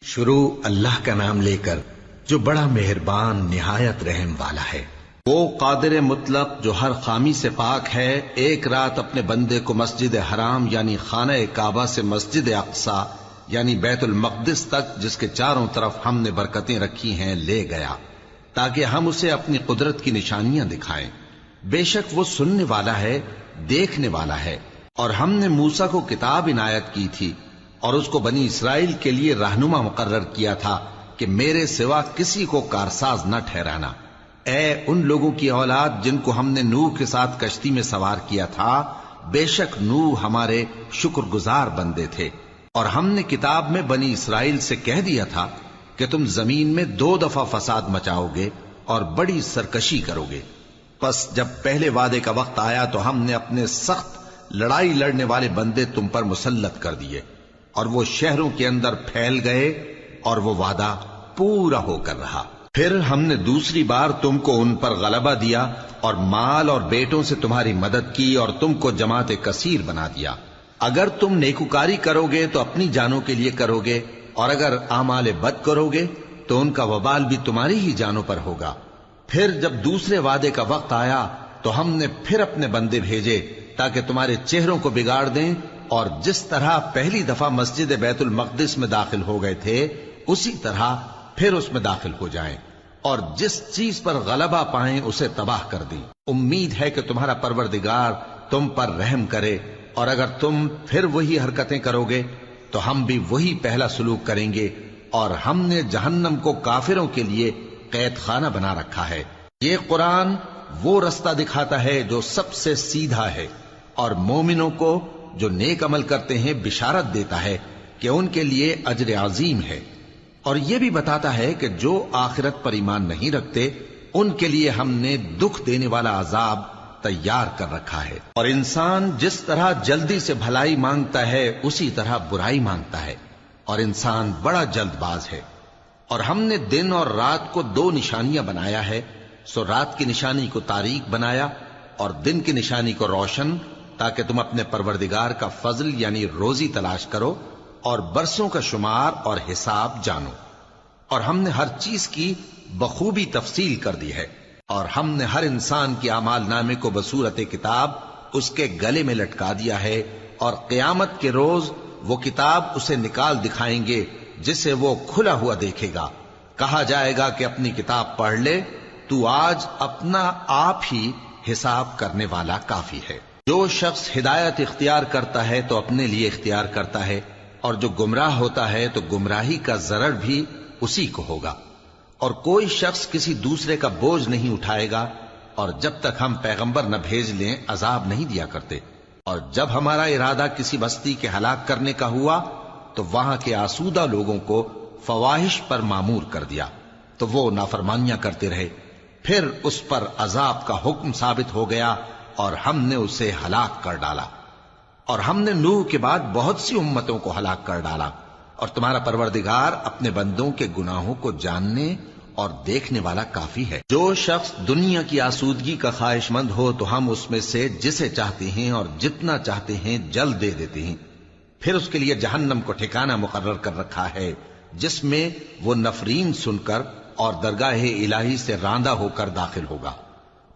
شروع اللہ کا نام لے کر جو بڑا مہربان نہایت رحم والا ہے۔ وہ قادر مطلق جو ہر خامی سے پاک ہے، ایک رات اپنے بندے کو مسجد حرام یعنی خانہ کعبہ سے مسجد اقصی یعنی بیت المقدس تک، جس کے چاروں طرف ہم نے برکتیں رکھی ہیں، لے گیا تاکہ ہم اسے اپنی قدرت کی نشانیاں دکھائیں۔ بے شک وہ سننے والا ہے، دیکھنے والا ہے۔ اور ہم نے موسیٰ کو کتاب عنایت کی تھی اور اس کو بنی اسرائیل کے لیے رہنما مقرر کیا تھا کہ میرے سوا کسی کو کارساز نہ ٹھہرانا۔ اے ان لوگوں کی اولاد جن کو ہم نے نوح کے ساتھ کشتی میں سوار کیا تھا، بے شک نوح ہمارے شکر گزار بندے تھے۔ اور ہم نے کتاب میں بنی اسرائیل سے کہہ دیا تھا کہ تم زمین میں 2 دفعہ فساد مچاؤ گے اور بڑی سرکشی کرو گے۔ پس جب پہلے وعدے کا وقت آیا تو ہم نے اپنے سخت لڑائی لڑنے والے بندے تم پر مسلط کر دیے، اور وہ شہروں کے اندر پھیل گئے، اور وہ وعدہ پورا ہو کر رہا۔ پھر ہم نے دوسری بار تم کو ان پر غلبہ دیا اور مال اور بیٹوں سے تمہاری مدد کی اور تم کو جماعت کثیر بنا دیا۔ اگر تم نیکوکاری کرو گے تو اپنی جانوں کے لیے کرو گے، اور اگر اعمال بد کرو گے تو ان کا وبال بھی تمہاری ہی جانوں پر ہوگا۔ پھر جب دوسرے وعدے کا وقت آیا تو ہم نے پھر اپنے بندے بھیجے تاکہ تمہارے چہروں کو بگاڑ دیں، اور جس طرح پہلی دفعہ مسجد بیت المقدس میں داخل ہو گئے تھے اسی طرح پھر اس میں داخل ہو جائیں، اور جس چیز پر غلبہ پائیں اسے تباہ کر دیں۔ امید ہے کہ تمہارا پروردگار تم پر رحم کرے، اور اگر تم پھر وہی حرکتیں کرو گے تو ہم بھی وہی پہلا سلوک کریں گے، اور ہم نے جہنم کو کافروں کے لیے قید خانہ بنا رکھا ہے۔ یہ قرآن وہ رستہ دکھاتا ہے جو سب سے سیدھا ہے، اور مومنوں کو جو نیک عمل کرتے ہیں بشارت دیتا ہے کہ ان کے لیے اجر عظیم ہے، اور یہ بھی بتاتا ہے کہ جو آخرت پر ایمان نہیں رکھتے ان کے لیے ہم نے دکھ دینے والا عذاب تیار کر رکھا ہے۔ اور انسان جس طرح جلدی سے بھلائی مانگتا ہے اسی طرح برائی مانگتا ہے، اور انسان بڑا جلد باز ہے۔ اور ہم نے دن اور رات کو 2 نشانیاں بنایا ہے، سو رات کی نشانی کو تاریک بنایا اور دن کی نشانی کو روشن، تاکہ تم اپنے پروردگار کا فضل یعنی روزی تلاش کرو اور برسوں کا شمار اور حساب جانو۔ اور ہم نے ہر چیز کی بخوبی تفصیل کر دی ہے، اور ہم نے ہر انسان کی اعمال نامے کو بصورت کتاب اس کے گلے میں لٹکا دیا ہے، اور قیامت کے روز وہ کتاب اسے نکال دکھائیں گے جسے وہ کھلا ہوا دیکھے گا۔ کہا جائے گا کہ اپنی کتاب پڑھ لے، تو آج اپنا آپ ہی حساب کرنے والا کافی ہے۔ جو شخص ہدایت اختیار کرتا ہے تو اپنے لیے اختیار کرتا ہے، اور جو گمراہ ہوتا ہے تو گمراہی کا ضرر بھی اسی کو ہوگا۔ اور کوئی شخص کسی دوسرے کا بوجھ نہیں اٹھائے گا، اور جب تک ہم پیغمبر نہ بھیج لیں عذاب نہیں دیا کرتے۔ اور جب ہمارا ارادہ کسی بستی کے ہلاک کرنے کا ہوا تو وہاں کے آسودہ لوگوں کو فواحش پر مامور کر دیا، تو وہ نافرمانیاں کرتے رہے۔ پھر اس پر عذاب کا حکم ثابت ہو گیا اور ہم نے اسے ہلاک کر ڈالا۔ اور ہم نے نوح کے بعد بہت سی امتوں کو ہلاک کر ڈالا، اور تمہارا پروردگار اپنے بندوں کے گناہوں کو جاننے اور دیکھنے والا کافی ہے۔ جو شخص دنیا کی آسودگی کا خواہش مند ہو تو ہم اس میں سے جسے چاہتے ہیں اور جتنا چاہتے ہیں جلد دے دیتے ہیں۔ پھر اس کے لیے جہنم کو ٹھکانہ مقرر کر رکھا ہے، جس میں وہ نفرین سن کر اور درگاہ الہی سے راندہ ہو کر داخل ہوگا۔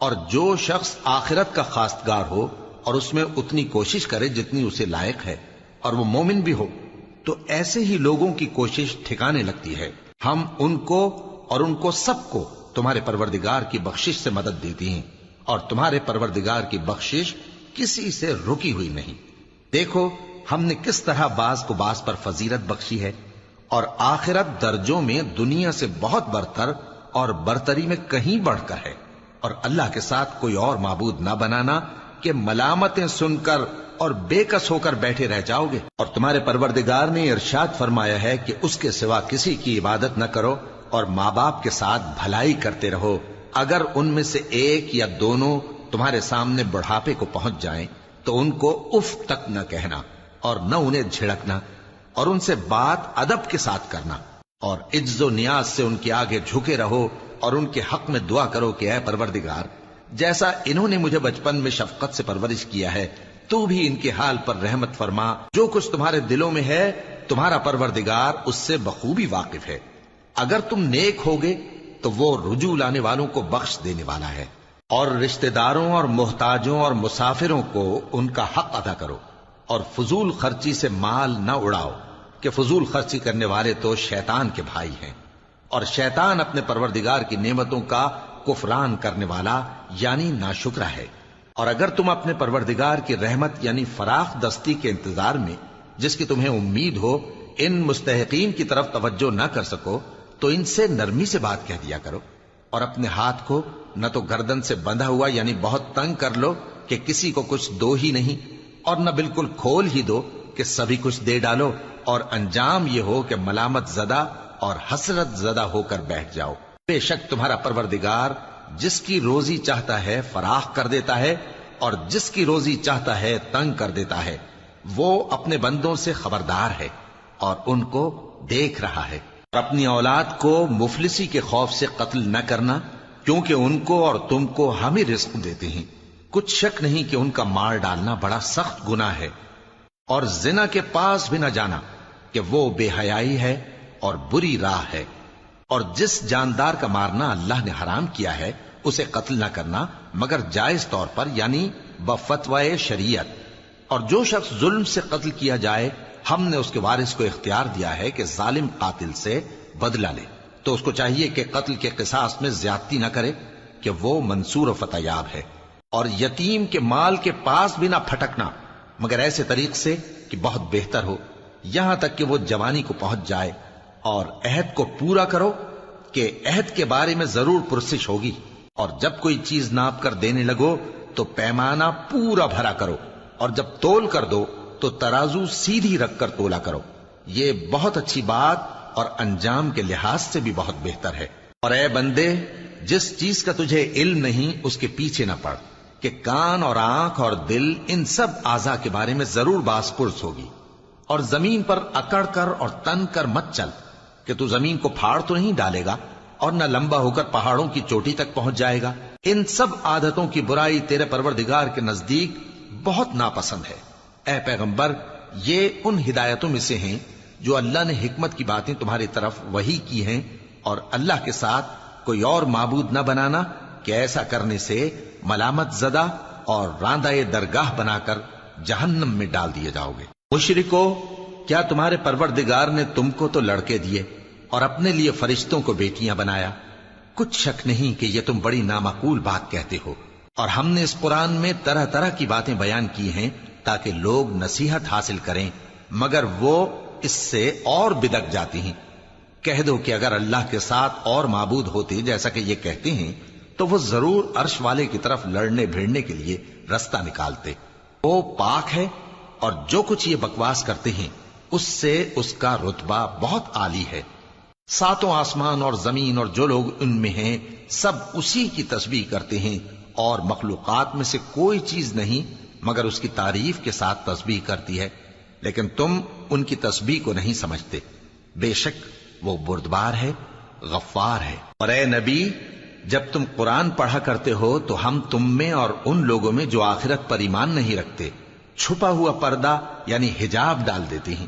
اور جو شخص آخرت کا خواستگار ہو اور اس میں اتنی کوشش کرے جتنی اسے لائق ہے، اور وہ مومن بھی ہو، تو ایسے ہی لوگوں کی کوشش ٹھکانے لگتی ہے۔ ہم ان کو اور ان کو سب کو تمہارے پروردگار کی بخشش سے مدد دیتی ہیں، اور تمہارے پروردگار کی بخشش کسی سے رکی ہوئی نہیں۔ دیکھو ہم نے کس طرح بعض کو بعض پر فضیلت بخشی ہے، اور آخرت درجوں میں دنیا سے بہت برتر اور برتری میں کہیں بڑھ کر ہے۔ اور اللہ کے ساتھ کوئی اور معبود نہ بنانا کہ ملامتیں سن کر اور بے کس ہو کر بیٹھے رہ جاؤ گے۔ اور تمہارے پروردگار نے ارشاد فرمایا ہے کہ اس کے سوا کسی کی عبادت نہ کرو، اور ماں باپ کے ساتھ بھلائی کرتے رہو۔ اگر ان میں سے ایک یا دونوں تمہارے سامنے بڑھاپے کو پہنچ جائیں تو ان کو اف تک نہ کہنا، اور نہ انہیں جھڑکنا، اور ان سے بات ادب کے ساتھ کرنا، اور عجز و نیاز سے ان کے آگے جھکے رہو، اور ان کے حق میں دعا کرو کہ اے پروردگار، جیسا انہوں نے مجھے بچپن میں شفقت سے پرورش کیا ہے، تو بھی ان کے حال پر رحمت فرما۔ جو کچھ تمہارے دلوں میں ہے تمہارا پروردگار اس سے بخوبی واقف ہے۔ اگر تم نیک ہوگے تو وہ رجوع لانے والوں کو بخش دینے والا ہے۔ اور رشتہ داروں اور محتاجوں اور مسافروں کو ان کا حق ادا کرو، اور فضول خرچی سے مال نہ اڑاؤ، کہ فضول خرچی کرنے والے تو شیطان کے بھائی ہیں، اور شیطان اپنے پروردگار کی نعمتوں کا کفران کرنے والا یعنی ناشکرا ہے۔ اور اگر تم اپنے پروردگار کی رحمت یعنی فراخ دستی کے انتظار میں، جس کی تمہیں امید ہو، ان مستحقین کی طرف توجہ نہ کر سکو تو ان سے نرمی سے بات کہہ دیا کرو، اور اپنے ہاتھ کو نہ تو گردن سے بندھا ہوا یعنی بہت تنگ کر لو کہ کسی کو کچھ دو ہی نہیں، اور نہ بالکل کھول ہی دو کہ سبھی کچھ دے ڈالو، اور انجام یہ ہو کہ ملامت زدہ اور حسرت زدہ ہو کر بیٹھ جاؤ۔ بے شک تمہارا پروردگار جس کی روزی چاہتا ہے فراخ کر دیتا ہے، اور جس کی روزی چاہتا ہے تنگ کر دیتا ہے۔ وہ اپنے بندوں سے خبردار ہے اور ان کو دیکھ رہا ہے۔ اور اپنی اولاد کو مفلسی کے خوف سے قتل نہ کرنا، کیونکہ ان کو اور تم کو ہم ہی رزق دیتے ہیں۔ کچھ شک نہیں کہ ان کا مار ڈالنا بڑا سخت گناہ ہے۔ اور زنا کے پاس بھی نہ جانا، کہ وہ بے حیائی ہے اور بری راہ ہے۔ اور جس جاندار کا مارنا اللہ نے حرام کیا ہے اسے قتل نہ کرنا مگر جائز طور پر یعنی بفتوائے شریعت۔ اور جو شخص ظلم سے قتل کیا جائے، ہم نے اس کے وارث کو اختیار دیا ہے کہ ظالم قاتل سے بدلہ لے، تو اس کو چاہیے کہ قتل کے قصاص میں زیادتی نہ کرے، کہ وہ منصور و فتح یاب ہے۔ اور یتیم کے مال کے پاس بھی نہ پھٹکنا مگر ایسے طریق سے کہ بہت بہتر ہو، یہاں تک کہ وہ جوانی کو پہنچ جائے۔ اور عہد کو پورا کرو، کہ عہد کے بارے میں ضرور پرسش ہوگی۔ اور جب کوئی چیز ناپ کر دینے لگو تو پیمانہ پورا بھرا کرو، اور جب تول کر دو تو ترازو سیدھی رکھ کر تولا کرو، یہ بہت اچھی بات اور انجام کے لحاظ سے بھی بہت بہتر ہے۔ اور اے بندے، جس چیز کا تجھے علم نہیں اس کے پیچھے نہ پڑ، کہ کان اور آنکھ اور دل ان سب اعضاء کے بارے میں ضرور باز پرس ہوگی۔ اور زمین پر اکڑ کر اور تن کر مت چل، کہ تو زمین کو پھاڑ تو نہیں ڈالے گا اور نہ لمبا ہو کر پہاڑوں کی چوٹی تک پہنچ جائے گا۔ ان سب عادتوں کی برائی تیرے پروردگار کے نزدیک بہت ناپسند ہے۔ اے پیغمبر، یہ ان ہدایتوں میں سے ہیں جو اللہ نے حکمت کی باتیں تمہاری طرف وحی کی ہیں، اور اللہ کے ساتھ کوئی اور معبود نہ بنانا، کہ ایسا کرنے سے ملامت زدہ اور راندہ درگاہ بنا کر جہنم میں ڈال دیے جاؤ گے۔ مشرکو، کیا تمہارے پروردگار نے تم کو تو لڑکے دیے اور اپنے لیے فرشتوں کو بیٹیاں بنایا؟ کچھ شک نہیں کہ یہ تم بڑی نامعقول بات کہتے ہو، اور ہم نے اس قرآن میں طرح طرح کی باتیں بیان کی ہیں تاکہ لوگ نصیحت حاصل کریں، مگر وہ اس سے اور بدک جاتی ہیں۔ کہہ دو کہ اگر اللہ کے ساتھ اور معبود ہوتے جیسا کہ یہ کہتے ہیں تو وہ ضرور عرش والے کی طرف لڑنے بھیڑنے کے لیے رستہ نکالتے۔ وہ پاک ہے، اور جو کچھ یہ بکواس کرتے ہیں اس سے اس کا رتبہ بہت عالی ہے۔ ساتوں آسمان اور زمین اور جو لوگ ان میں ہیں سب اسی کی تسبیح کرتے ہیں، اور مخلوقات میں سے کوئی چیز نہیں مگر اس کی تعریف کے ساتھ تسبیح کرتی ہے، لیکن تم ان کی تسبیح کو نہیں سمجھتے۔ بے شک وہ بردبار ہے، غفار ہے۔ اور اے نبی، جب تم قرآن پڑھا کرتے ہو تو ہم تم میں اور ان لوگوں میں جو آخرت پر ایمان نہیں رکھتے چھپا ہوا پردہ یعنی حجاب ڈال دیتے ہیں،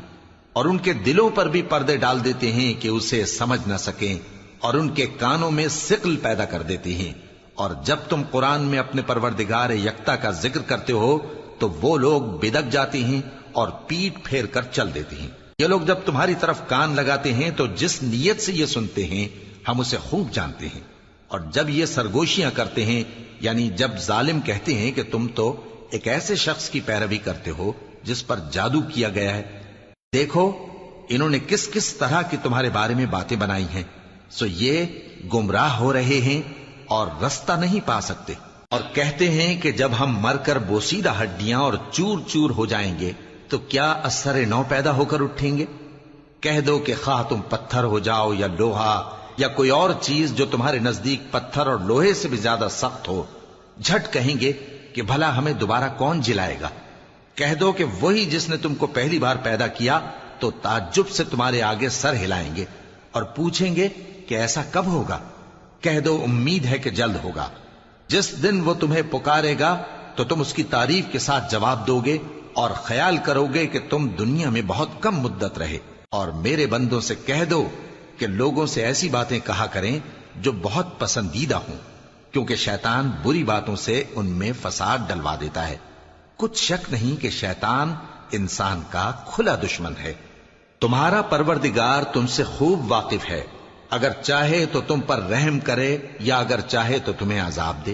اور ان کے دلوں پر بھی پردے ڈال دیتے ہیں کہ اسے سمجھ نہ سکیں، اور ان کے کانوں میں ثقل پیدا کر دیتے ہیں۔ اور جب تم قرآن میں اپنے پروردگار یکتا کا ذکر کرتے ہو تو وہ لوگ بدک جاتے ہیں اور پیٹ پھیر کر چل دیتے ہیں۔ یہ لوگ جب تمہاری طرف کان لگاتے ہیں تو جس نیت سے یہ سنتے ہیں ہم اسے خوب جانتے ہیں، اور جب یہ سرگوشیاں کرتے ہیں یعنی جب ظالم کہتے ہیں کہ تم تو ایک ایسے شخص کی پیروی کرتے ہو جس پر جادو کیا گیا ہے، دیکھو انہوں نے کس کس طرح کی تمہارے بارے میں باتیں بنائی ہیں، سو یہ گمراہ ہو رہے ہیں اور رستہ نہیں پا سکتے۔ اور کہتے ہیں کہ جب ہم مر کر بوسیدہ ہڈیاں اور چور چور ہو جائیں گے تو کیا اثر نو پیدا ہو کر اٹھیں گے؟ کہہ دو کہ خواہ تم پتھر ہو جاؤ یا لوہا یا کوئی اور چیز جو تمہارے نزدیک پتھر اور لوہے سے بھی زیادہ سخت ہو، جھٹ کہیں گے کہ بھلا ہمیں دوبارہ کون جلائے گا؟ کہہ دو کہ وہی جس نے تم کو پہلی بار پیدا کیا تو تعجب سے تمہارے آگے سر ہلائیں گے اور پوچھیں گے کہ ایسا کب ہوگا؟ کہہ دو امید ہے کہ جلد ہوگا۔ جس دن وہ تمہیں پکارے گا تو تم اس کی تعریف کے ساتھ جواب دو گے اور خیال کرو گے کہ تم دنیا میں بہت کم مدت رہے۔ اور میرے بندوں سے کہہ دو کہ لوگوں سے ایسی باتیں کہا کریں جو بہت پسندیدہ ہوں، کیونکہ شیطان بری باتوں سے ان میں فساد ڈلوا دیتا ہے۔ کچھ شک نہیں کہ شیطان انسان کا کھلا دشمن ہے۔ تمہارا پروردگار تم سے خوب واقف ہے، اگر چاہے تو تم پر رحم کرے یا اگر چاہے تو تمہیں عذاب دے۔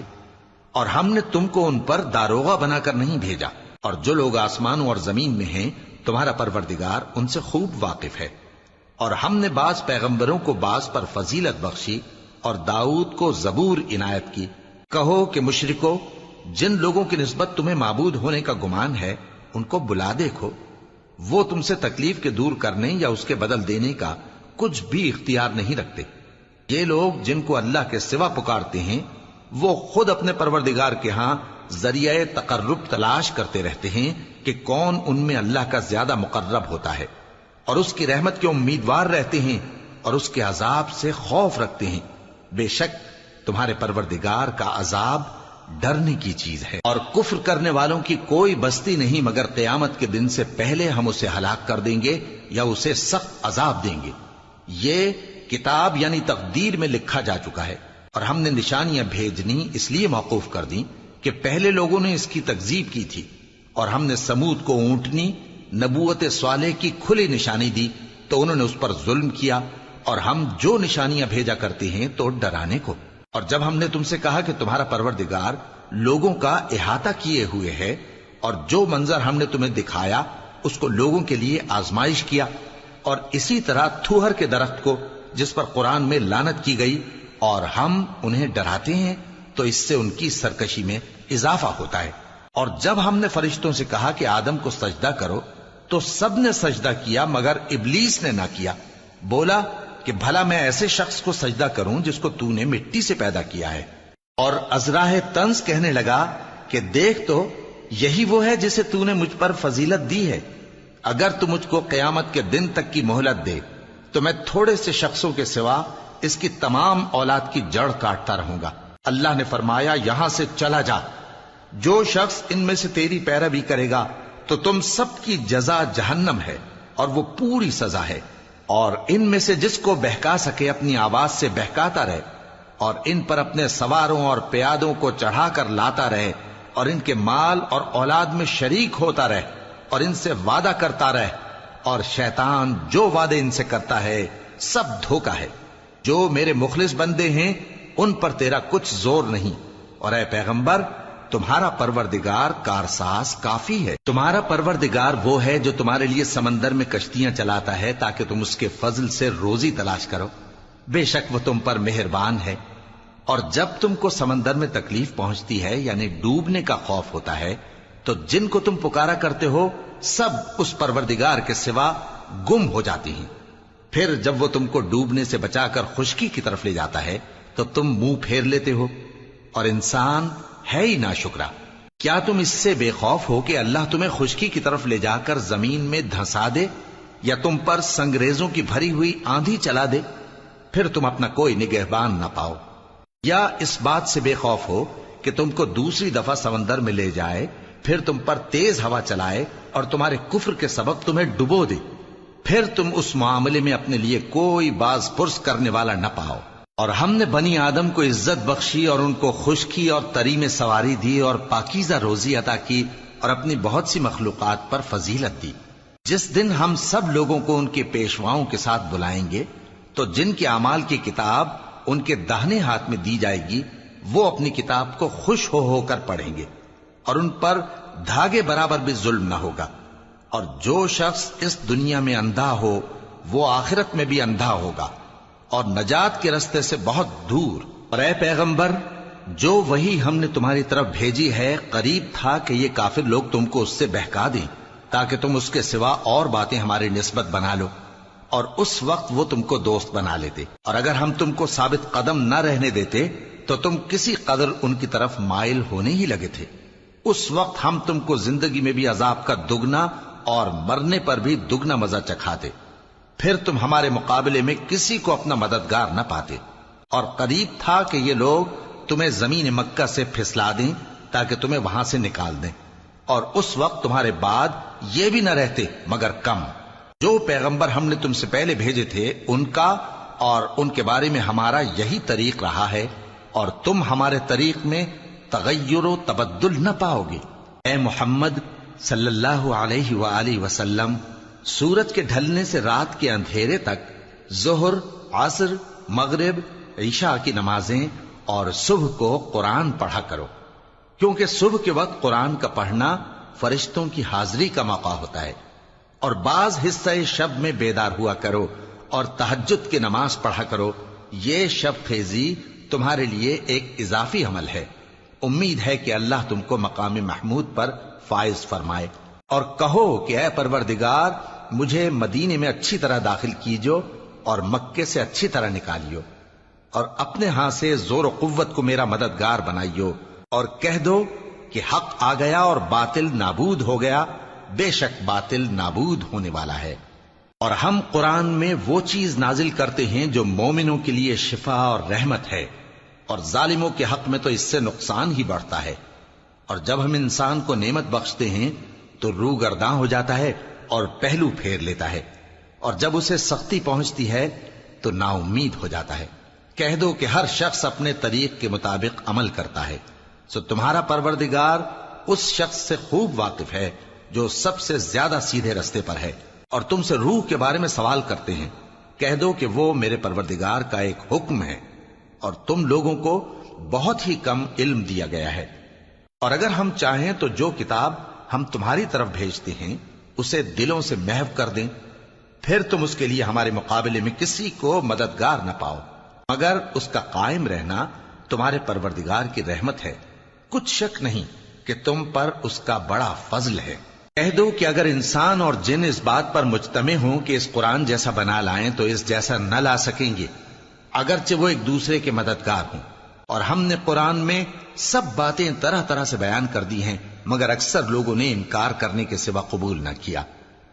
اور ہم نے تم کو ان پر داروغہ بنا کر نہیں بھیجا، اور جو لوگ آسمانوں اور زمین میں ہیں تمہارا پروردگار ان سے خوب واقف ہے۔ اور ہم نے بعض پیغمبروں کو بعض پر فضیلت بخشی اور داؤد کو زبور عنایت کی۔ کہو کہ مشرکو، جن لوگوں کی نسبت تمہیں معبود ہونے کا گمان ہے ان کو بلا دیکھو، وہ تم سے تکلیف کے دور کرنے یا اس کے بدل دینے کا کچھ بھی اختیار نہیں رکھتے۔ یہ لوگ جن کو اللہ کے سوا پکارتے ہیں وہ خود اپنے پروردگار کے ہاں ذریعہ تقرب تلاش کرتے رہتے ہیں کہ کون ان میں اللہ کا زیادہ مقرب ہوتا ہے، اور اس کی رحمت کے امیدوار رہتے ہیں اور اس کے عذاب سے خوف رکھتے ہیں۔ بے شک تمہارے پروردگار کا عذاب ڈرنے کی چیز ہے، اور کفر کرنے والوں کی کوئی بستی نہیں مگر قیامت کے دن سے پہلے ہم اسے ہلاک کر دیں گے یا اسے سخت عذاب دیں گے۔ یہ کتاب یعنی تقدیر میں لکھا جا چکا ہے، اور ہم نے نشانیاں بھیجنی اس لیے موقوف کر دیں کہ پہلے لوگوں نے اس کی تکذیب کی تھی، اور ہم نے سمود کو اونٹنی نبوت صالح کی کھلی نشانی دی تو انہوں نے اس پر ظلم کیا، اور ہم جو نشانیاں بھیجا کرتے ہیں تو ڈرانے کو۔ اور جب ہم نے تم سے کہا کہ تمہارا پروردگار لوگوں کا احاطہ کیے ہوئے ہے، اور جو منظر ہم نے تمہیں دکھایا اس کو لوگوں کے لیے آزمائش کیا، اور اسی طرح تھوہر کے درخت کو جس پر قرآن میں لعنت کی گئی، اور ہم انہیں ڈراتے ہیں تو اس سے ان کی سرکشی میں اضافہ ہوتا ہے۔ اور جب ہم نے فرشتوں سے کہا کہ آدم کو سجدہ کرو تو سب نے سجدہ کیا مگر ابلیس نے نہ کیا، بولا کہ بھلا میں ایسے شخص کو سجدہ کروں جس کو تو نے مٹی سے پیدا کیا ہے۔ اور ازراہ طنز کہنے لگا کہ دیکھ تو یہی وہ ہے جسے تو نے مجھ پر فضیلت دی ہے، اگر تو مجھ کو قیامت کے دن تک کی مہلت دے تو میں تھوڑے سے شخصوں کے سوا اس کی تمام اولاد کی جڑ کاٹتا رہوں گا۔ اللہ نے فرمایا یہاں سے چلا جا، جو شخص ان میں سے تیری پیروی کرے گا تو تم سب کی جزا جہنم ہے اور وہ پوری سزا ہے، اور ان میں سے جس کو بہکا سکے اپنی آواز سے بہکاتا رہے، اور ان پر اپنے سواروں اور پیادوں کو چڑھا کر لاتا رہے، اور ان کے مال اور اولاد میں شریک ہوتا رہے، اور ان سے وعدہ کرتا رہے، اور شیطان جو وعدے ان سے کرتا ہے سب دھوکہ ہے۔ جو میرے مخلص بندے ہیں ان پر تیرا کچھ زور نہیں، اور اے پیغمبر تمہارا پروردگار کارساز کافی ہے۔ تمہارا پروردگار وہ ہے جو تمہارے لیے سمندر میں کشتیاں چلاتا ہے تاکہ تم اس کے فضل سے روزی تلاش کرو، بے شک وہ تم پر مہربان ہے۔ اور جب تم کو سمندر میں تکلیف پہنچتی ہے یعنی ڈوبنے کا خوف ہوتا ہے تو جن کو تم پکارا کرتے ہو سب اس پروردگار کے سوا گم ہو جاتی ہیں، پھر جب وہ تم کو ڈوبنے سے بچا کر خشکی کی طرف لے جاتا ہے تو تم منہ پھیر لیتے ہو، اور انسان ہے ہی ناشکرا۔ کیا تم اس سے بے خوف ہو کہ اللہ تمہیں خشکی کی طرف لے جا کر زمین میں دھنسا دے یا تم پر سنگریزوں کی بھری ہوئی آندھی چلا دے، پھر تم اپنا کوئی نگہبان نہ پاؤ؟ یا اس بات سے بے خوف ہو کہ تم کو دوسری دفعہ سمندر میں لے جائے، پھر تم پر تیز ہوا چلائے اور تمہارے کفر کے سبب تمہیں ڈبو دے، پھر تم اس معاملے میں اپنے لیے کوئی باز پرس کرنے والا نہ پاؤ۔ اور ہم نے بنی آدم کو عزت بخشی اور ان کو خشکی اور تری میں سواری دی اور پاکیزہ روزی عطا کی اور اپنی بہت سی مخلوقات پر فضیلت دی۔ جس دن ہم سب لوگوں کو ان کے پیشواؤں کے ساتھ بلائیں گے تو جن کے اعمال کی کتاب ان کے داہنے ہاتھ میں دی جائے گی وہ اپنی کتاب کو خوش ہو کر پڑھیں گے، اور ان پر دھاگے برابر بھی ظلم نہ ہوگا۔ اور جو شخص اس دنیا میں اندھا ہو وہ آخرت میں بھی اندھا ہوگا اور نجات کے رستے سے بہت دور۔ اور اے پیغمبر جو وہی ہم نے تمہاری طرف بھیجی ہے قریب تھا کہ یہ کافر لوگ تم کو اس سے بہکا دیں تاکہ تم اس کے سوا اور باتیں ہماری نسبت بنا لو، اور اس وقت وہ تم کو دوست بنا لیتے، اور اگر ہم تم کو ثابت قدم نہ رہنے دیتے تو تم کسی قدر ان کی طرف مائل ہونے ہی لگے تھے۔ اس وقت ہم تم کو زندگی میں بھی عذاب کا دگنا اور مرنے پر بھی دگنا مزہ چکھاتے، پھر تم ہمارے مقابلے میں کسی کو اپنا مددگار نہ پاتے۔ اور قریب تھا کہ یہ لوگ تمہیں زمین مکہ سے پھسلا دیں تاکہ تمہیں وہاں سے نکال دیں، اور اس وقت تمہارے بعد یہ بھی نہ رہتے مگر کم۔ جو پیغمبر ہم نے تم سے پہلے بھیجے تھے ان کا اور ان کے بارے میں ہمارا یہی طریق رہا ہے، اور تم ہمارے طریق میں تغیر و تبدل نہ پاؤ گے۔ اے محمد صلی اللہ علیہ وآلہ وسلم، سورج کے ڈھلنے سے رات کے اندھیرے تک ظہر، عصر، مغرب، عشاء کی نمازیں اور صبح کو قرآن پڑھا کرو، کیونکہ صبح کے وقت قرآن کا پڑھنا فرشتوں کی حاضری کا موقع ہوتا ہے، اور بعض حصہ شب میں بیدار ہوا کرو اور تہجد کی نماز پڑھا کرو۔ یہ شب خیزی تمہارے لیے ایک اضافی عمل ہے۔ امید ہے کہ اللہ تم کو مقام محمود پر فائز فرمائے۔ اور کہو کہ اے پروردگار، مجھے مدینے میں اچھی طرح داخل کیجو اور مکے سے اچھی طرح نکالیو، اور اپنے ہاں سے زور و قوت کو میرا مددگار بنائیو، اور کہہ دو کہ حق آ گیا اور باطل نابود ہو گیا، بے شک باطل نابود ہونے والا ہے۔ اور ہم قرآن میں وہ چیز نازل کرتے ہیں جو مومنوں کے لیے شفا اور رحمت ہے، اور ظالموں کے حق میں تو اس سے نقصان ہی بڑھتا ہے۔ اور جب ہم انسان کو نعمت بخشتے ہیں تو روح گرداں ہو جاتا ہے اور پہلو پھیر لیتا ہے، اور جب اسے سختی پہنچتی ہے تو نا امید ہو جاتا ہے۔ کہہ دو کہ ہر شخص اپنے طریق کے مطابق عمل کرتا ہے، سو تمہارا پروردگار اس شخص سے خوب واقف ہے جو سب سے زیادہ سیدھے رستے پر ہے۔ اور تم سے روح کے بارے میں سوال کرتے ہیں، کہہ دو کہ وہ میرے پروردگار کا ایک حکم ہے، اور تم لوگوں کو بہت ہی کم علم دیا گیا ہے۔ اور اگر ہم چاہیں تو جو کتاب ہم تمہاری طرف بھیجتے ہیں اسے دلوں سے محو کر دیں، پھر تم اس کے لیے ہمارے مقابلے میں کسی کو مددگار نہ پاؤ، مگر اس کا قائم رہنا تمہارے پروردگار کی رحمت ہے، کچھ شک نہیں کہ تم پر اس کا بڑا فضل ہے۔ کہہ دو کہ اگر انسان اور جن اس بات پر مجتمع ہوں کہ اس قرآن جیسا بنا لائیں تو اس جیسا نہ لا سکیں گے، اگرچہ وہ ایک دوسرے کے مددگار ہوں۔ اور ہم نے قرآن میں سب باتیں طرح طرح سے بیان کر دی ہیں، مگر اکثر لوگوں نے انکار کرنے کے سوا قبول نہ کیا،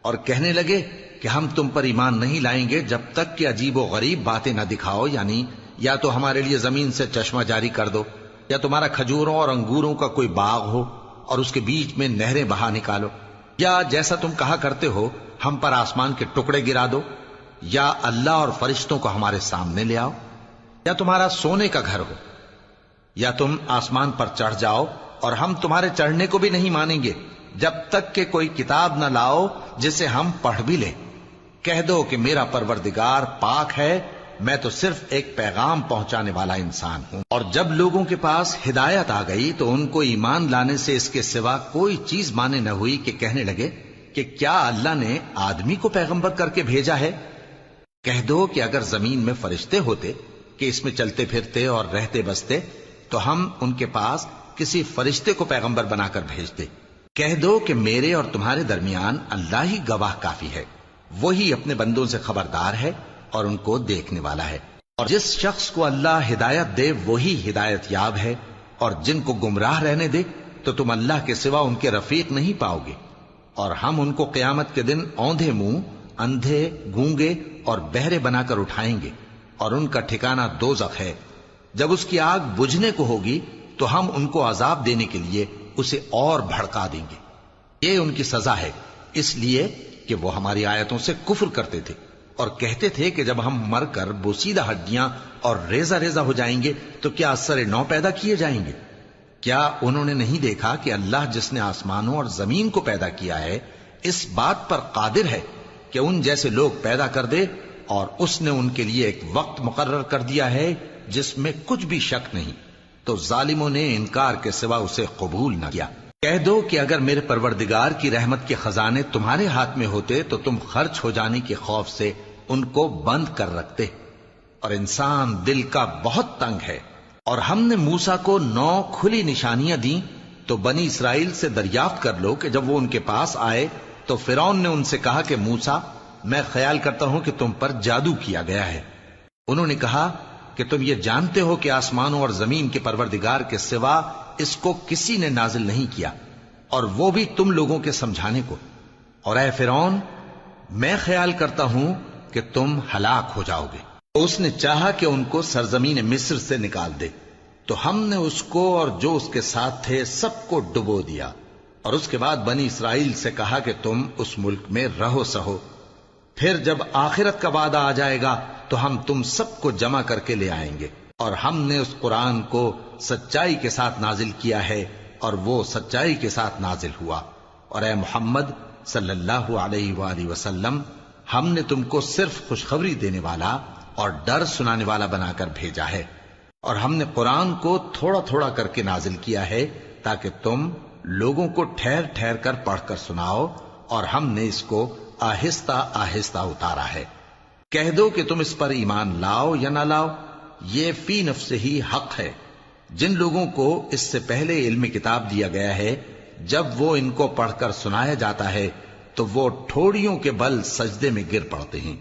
اور کہنے لگے کہ ہم تم پر ایمان نہیں لائیں گے جب تک کہ عجیب و غریب باتیں نہ دکھاؤ، یعنی یا تو ہمارے لیے زمین سے چشمہ جاری کر دو، یا تمہارا کھجوروں اور انگوروں کا کوئی باغ ہو اور اس کے بیچ میں نہریں بہا نکالو، یا جیسا تم کہا کرتے ہو ہم پر آسمان کے ٹکڑے گرا دو، یا اللہ اور فرشتوں کو ہمارے سامنے لے آؤ، یا تمہارا سونے کا گھر ہو، یا تم آسمان پر چڑھ جاؤ، اور ہم تمہارے چڑھنے کو بھی نہیں مانیں گے جب تک کہ کوئی کتاب نہ لاؤ جسے ہم پڑھ بھی لیں۔ کہہ دو کہ میرا پروردگار پاک ہے، میں تو صرف ایک پیغام پہنچانے والا انسان ہوں۔ اور جب لوگوں کے پاس ہدایت آ گئی تو ان کو ایمان لانے سے اس کے سوا کوئی چیز مانے نہ ہوئی کہ کہنے لگے کہ کیا اللہ نے آدمی کو پیغمبر کر کے بھیجا ہے؟ کہہ دو کہ اگر زمین میں فرشتے ہوتے کہ اس میں چلتے پھرتے اور رہتے بستے تو ہم ان کے پاس کسی فرشتے کو پیغمبر بنا کر بھیجتے۔ کہہ دو کہ میرے اور تمہارے درمیان اللہ ہی گواہ کافی ہے، وہی اپنے بندوں سے خبردار ہے اور ان کو دیکھنے والا ہے۔ اور جس شخص کو اللہ ہدایت دے وہی ہدایت یاب ہے، اور جن کو گمراہ رہنے دے تو تم اللہ کے سوا ان کے رفیق نہیں پاؤ گے۔ اور ہم ان کو قیامت کے دن اوندھے منہ، اندھے، گونگے اور بہرے بنا کر اٹھائیں گے، اور ان کا ٹھکانہ دوزخ ہے۔ جب اس کی آگ بجھنے کو ہوگی تو ہم ان کو عذاب دینے کے لیے اسے اور بھڑکا دیں گے۔ یہ ان کی سزا ہے، اس لیے کہ وہ ہماری آیتوں سے کفر کرتے تھے اور کہتے تھے کہ جب ہم مر کر بوسیدہ ہڈیاں اور ریزہ ریزہ ہو جائیں گے تو کیا اثر نو پیدا کیے جائیں گے؟ کیا انہوں نے نہیں دیکھا کہ اللہ جس نے آسمانوں اور زمین کو پیدا کیا ہے اس بات پر قادر ہے کہ ان جیسے لوگ پیدا کر دے، اور اس نے ان کے لیے ایک وقت مقرر کر دیا ہے جس میں کچھ بھی شک نہیں، تو ظالموں نے انکار کے سوا اسے قبول نہ کیا۔ کہہ دو کہ اگر میرے پروردگار کی رحمت کے خزانے تمہارے ہاتھ میں ہوتے تو تم خرچ ہو جانے کے خوف سے ان کو بند کر رکھتے، اور انسان دل کا بہت تنگ ہے۔ اور ہم نے موسیٰ کو 9 کھلی نشانیاں دیں تو بنی اسرائیل سے دریافت کر لو کہ جب وہ ان کے پاس آئے تو فرعون نے ان سے کہا کہ موسیٰ، میں خیال کرتا ہوں کہ تم پر جادو کیا گیا ہے۔ انہوں نے کہا کہ تم یہ جانتے ہو کہ آسمانوں اور زمین کے پروردگار کے سوا اس کو کسی نے نازل نہیں کیا، اور وہ بھی تم لوگوں کے سمجھانے کو۔ اور اے فرعون، میں خیال کرتا ہوں کہ تم ہلاک ہو جاؤ گے۔ اس نے چاہا کہ ان کو سرزمین مصر سے نکال دے، تو ہم نے اس کو اور جو اس کے ساتھ تھے سب کو ڈبو دیا، اور اس کے بعد بنی اسرائیل سے کہا کہ تم اس ملک میں رہو سہو، پھر جب آخرت کا وعدہ آ جائے گا تو ہم تم سب کو جمع کر کے لے آئیں گے، اور ہم نے اس قرآن کو سچائی کے ساتھ نازل کیا ہے اور وہ سچائی کے ساتھ نازل ہوا۔ اور اے محمد صلی اللہ علیہ وآلہ وسلم، ہم نے تم کو صرف خوشخبری دینے والا اور ڈر سنانے والا بنا کر بھیجا ہے، اور ہم نے قرآن کو تھوڑا تھوڑا کر کے نازل کیا ہے تاکہ تم لوگوں کو ٹھہر ٹھہر کر پڑھ کر سناؤ، اور ہم نے اس کو آہستہ آہستہ اتارا ہے۔ کہہ دو کہ تم اس پر ایمان لاؤ یا نہ لاؤ، یہ فی نفس ہی حق ہے۔ جن لوگوں کو اس سے پہلے علم کتاب دیا گیا ہے، جب وہ ان کو پڑھ کر سنایا جاتا ہے تو وہ ٹھوڑیوں کے بل سجدے میں گر پڑتے ہیں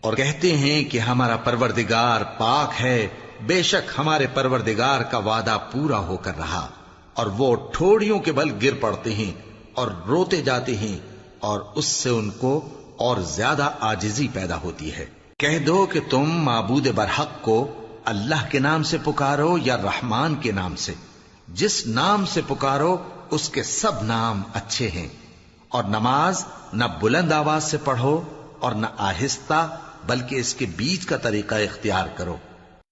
اور کہتے ہیں کہ ہمارا پروردگار پاک ہے، بے شک ہمارے پروردگار کا وعدہ پورا ہو کر رہا، اور وہ ٹھوڑیوں کے بل گر پڑتے ہیں اور روتے جاتے ہیں، اور اس سے ان کو اور زیادہ عاجزی پیدا ہوتی ہے۔ کہہ دو کہ تم معبود برحق کو اللہ کے نام سے پکارو یا رحمان کے نام سے، جس نام سے پکارو اس کے سب نام اچھے ہیں، اور نماز نہ بلند آواز سے پڑھو اور نہ آہستہ، بلکہ اس کے بیچ کا طریقہ اختیار کرو،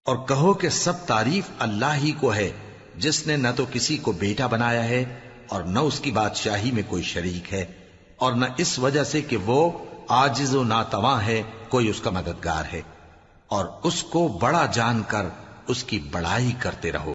اور کہو کہ سب تعریف اللہ ہی کو ہے، جس نے نہ تو کسی کو بیٹا بنایا ہے اور نہ اس کی بادشاہی میں کوئی شریک ہے، اور نہ اس وجہ سے کہ وہ عاجز و ناتواں ہے کوئی اس کا مددگار ہے، اور اس کو بڑا جان کر اس کی بڑائی کرتے رہو۔